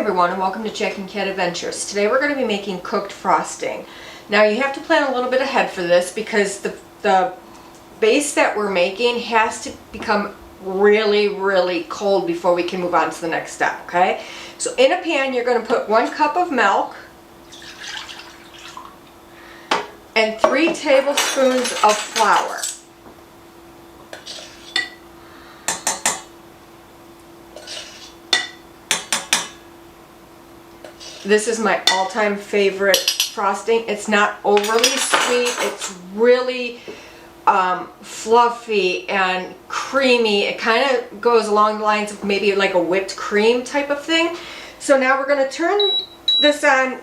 everyone, and welcome to Jack and Cat Adventures. Today we're going to be making cooked frosting. Now you have to plan a little bit ahead for this because the base that we're making has to become really cold before we can move on to the next step, okay? So in a pan you're going to put 1 cup of milk and 3 tablespoons of flour. This is my all-time favorite frosting. It's not overly sweet. It's really fluffy and creamy. It kind of goes along the lines of maybe like a whipped cream type of thing. So now we're going to turn this on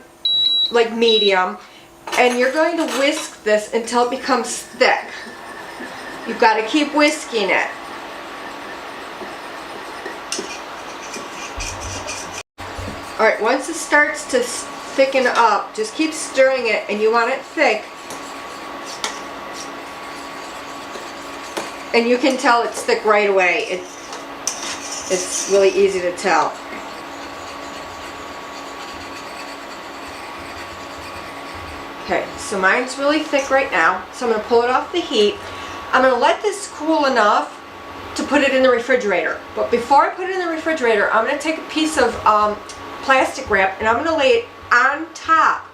like medium, and you're going to whisk this until it becomes thick. You've got to keep whisking it. Alright, once it starts to thicken up, just keep stirring it, and you want it thick. And you can tell it's thick right away. It's really easy to tell. Okay, so mine's really thick right now, so I'm going to pull it off the heat. I'm going to let this cool enough to put it in the refrigerator. But before I put it in the refrigerator, I'm going to take a piece of plastic wrap, and I'm going to lay it on top,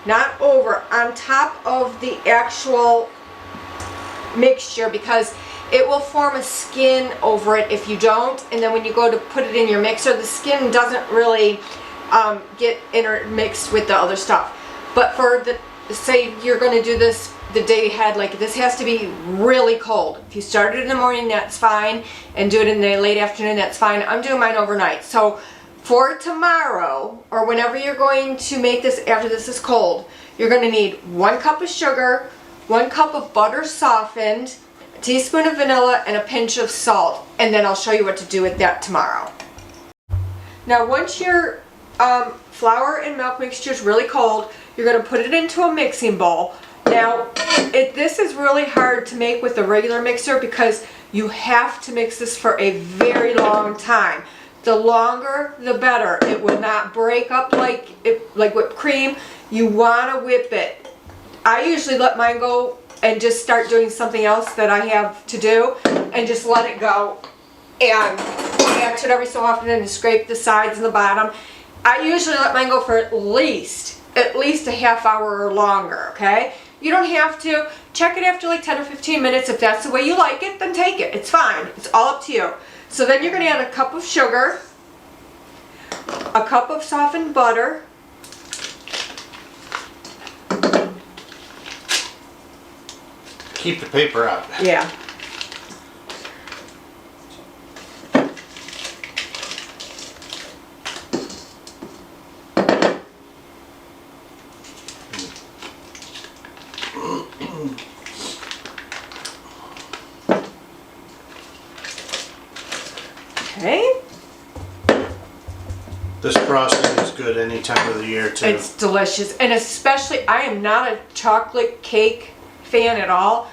not over, on top of the actual mixture, because it will form a skin over it if you don't, and then when you go to put it in your mixer, the skin doesn't really get intermixed with the other stuff. But for the, say you're going to do this the day ahead, like this has to be really cold. If you start it in the morning, that's fine, and do it in the late afternoon, that's fine. I'm doing mine overnight. So for tomorrow, or whenever you're going to make this after this is cold, you're going to need 1 cup of sugar, 1 cup of butter softened, a teaspoon of vanilla, and a pinch of salt. And then I'll show you what to do with that tomorrow. Now once your flour and milk mixture is really cold, you're going to put it into a mixing bowl. Now this is really hard to make with a regular mixer because you have to mix this for a very long time. The longer, the better. It will not break up like whipped cream. You want to whip it. I usually let mine go and just start doing something else that I have to do, and just let it go and catch it every so often and scrape the sides and the bottom. I usually let mine go for at least a half hour or longer, okay? You don't have to. Check it after like 10 or 15 minutes. If that's the way you like it, then take it. It's fine. It's all up to you. So then you're going to add a cup of sugar, a cup of softened butter, keep the paper out. yeah, okay. This frosting is good any time of the year too. It's delicious, and especially, I am not a chocolate cake fan at all,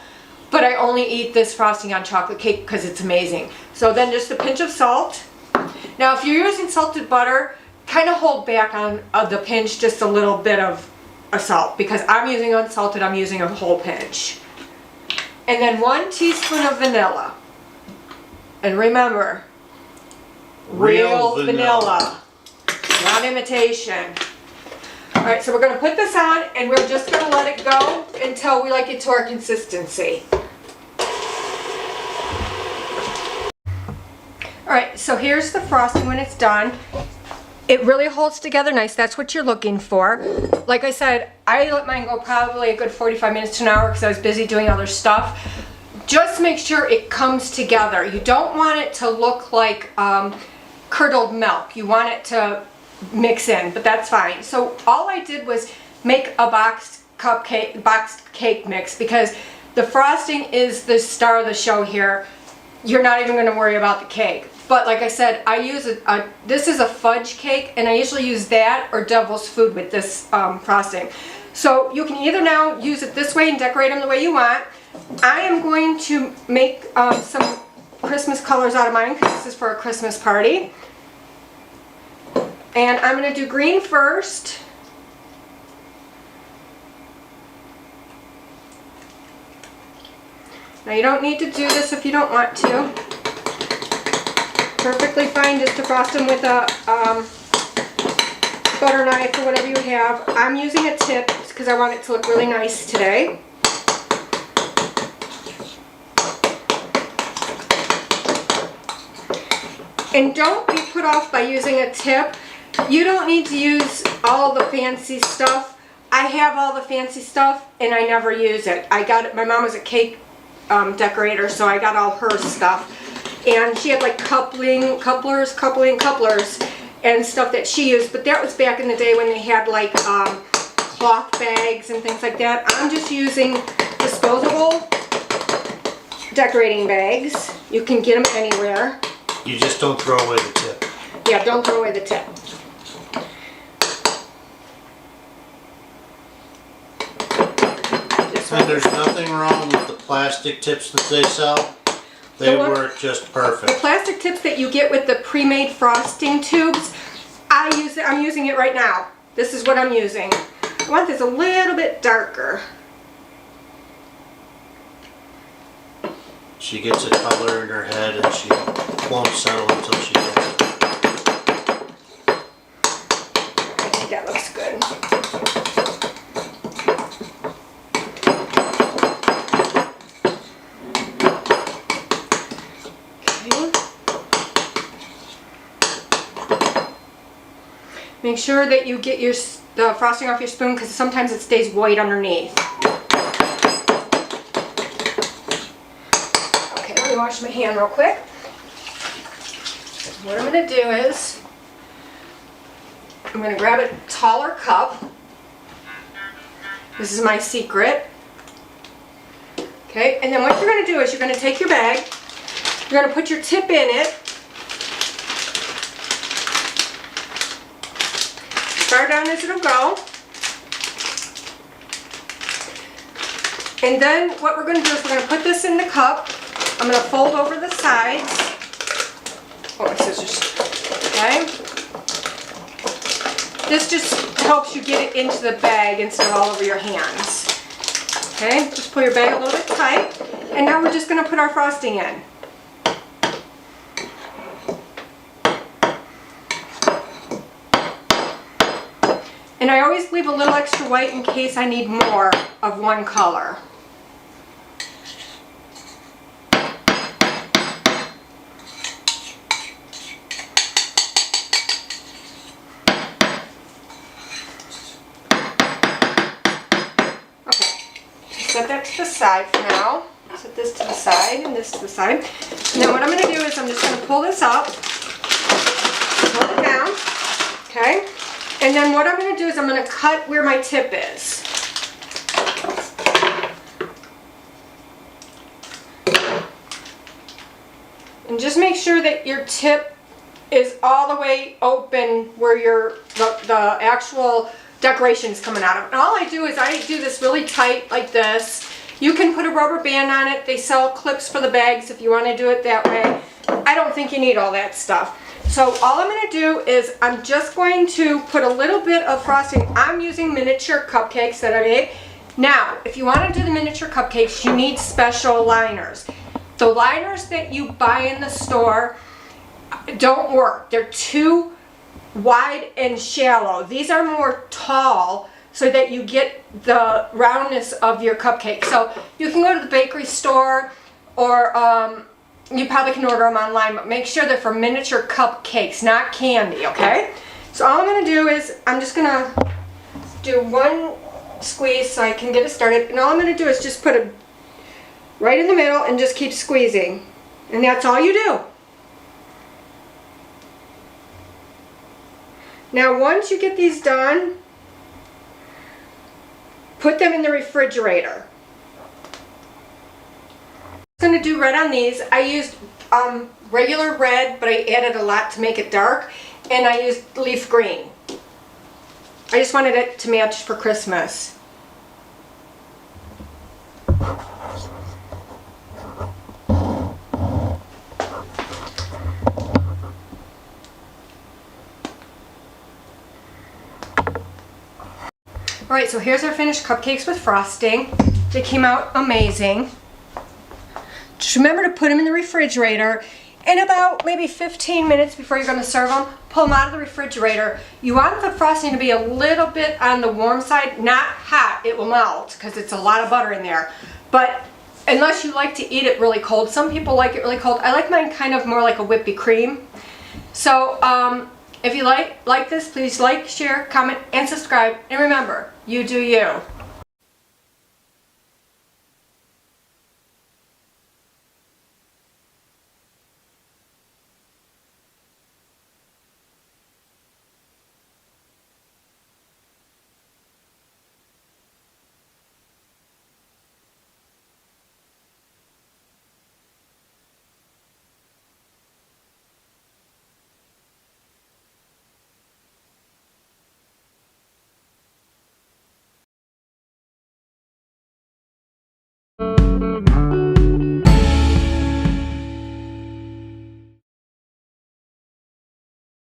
but I only eat this frosting on chocolate cake because it's amazing. So then just a pinch of salt. Now if you're using salted butter, kind of hold back on the pinch, just a little bit of salt, because I'm using unsalted, I'm using a whole pinch. And then 1 teaspoon of vanilla. And remember, real vanilla. Not imitation. Alright, so we're going to put this on, and we're just going to let it go until we like it to our consistency. Alright, so here's the frosting when it's done. It really holds together nice. That's what you're looking for. Like I said, I let mine go probably a good 45 minutes to an hour because I was busy doing other stuff. Just make sure it comes together. You don't want it to look like curdled milk. You want it to mix in, but that's fine. So all I did was make a boxed cake mix, because the frosting is the star of the show here. You're not even going to worry about the cake. But like I said, I use this is a fudge cake, and I usually use that or devil's food with this frosting. So you can either now use it this way and decorate them the way you want. I am going to make some Christmas colors out of mine because this is for a Christmas party. And I'm going to do green first. Now you don't need to do this if you don't want to. Perfectly fine just to frost them with a butter knife or whatever you have. I'm using a tip because I want it to look really nice today. And don't be put off by using a tip. You don't need to use all the fancy stuff. I have all the fancy stuff and I never use it. I got it, my mom was a cake decorator, so I got all her stuff. And she had like couplers, and stuff that she used. But that was back in the day when they had like cloth bags and things like that. I'm just using disposable decorating bags. You can get them anywhere. You just don't throw away the tip. Yeah, don't throw away the tip. And there's nothing wrong with the plastic tips that they sell. They work just The perfect. plastic tips that you get with the pre-made frosting tubes, I'm using it right now. This is what I'm using. I want this a little bit darker. She gets a color in her head and she won't settle until she gets it. I think that looks good. Make sure that you get the frosting off your spoon because sometimes it stays white underneath. Okay, let me wash my hand real quick. What I'm going to do is I'm going to grab a taller cup. This is my secret. Okay, and then what you're going to do is you're going to take your bag, you're going to put your tip in it. Far down as it'll go. And then what we're going to do is we're going to put this in the cup. I'm going to fold over the sides. Oh, my scissors. Okay. This just helps you get it into the bag instead of all over your hands. Okay, just pull your bag a little bit tight. And now we're just going to put our frosting in. And I always leave a little extra white in case I need more of one color. Okay, set that to the side for now. Set this to the side and this to the side. And then what I'm going to do is I'm just going to pull this up, pull it down, okay? And then what I'm going to do is I'm going to cut where my tip is. And just make sure that your tip is all the way open where the actual decoration is coming out of. And all I do is I do this really tight like this. You can put a rubber band on it. They sell clips for the bags if you want to do it that way. I don't think you need all that stuff. So all I'm going to do is I'm just going to put a little bit of frosting. I'm using miniature cupcakes that I made. Now, if you want to do the miniature cupcakes, you need special liners. The liners that you buy in the store don't work. They're too wide and shallow. These are more tall so that you get the roundness of your cupcake. So you can go to the bakery store or you probably can order them online, but make sure they're for miniature cupcakes, not candy, okay? So all I'm going to do is I'm just going to do one squeeze so I can get it started. And all I'm going to do is just put it right in the middle and just keep squeezing. And that's all you do. Now once you get these done, put them in the refrigerator. I'm going to do red on these. I used regular red, but I added a lot to make it dark, and I used leaf green. I just wanted it to match for Christmas. All right, so here's our finished cupcakes with frosting. They came out amazing. Just remember to put them in the refrigerator. In about maybe 15 minutes before you're going to serve them, pull them out of the refrigerator. You want the frosting to be a little bit on the warm side, not hot. It will melt because it's a lot of butter in there. But unless you like to eat it really cold, some people like it really cold. I like mine kind of more like a whippy cream. So if you like this, please like, share, comment, and subscribe. And remember, you do you.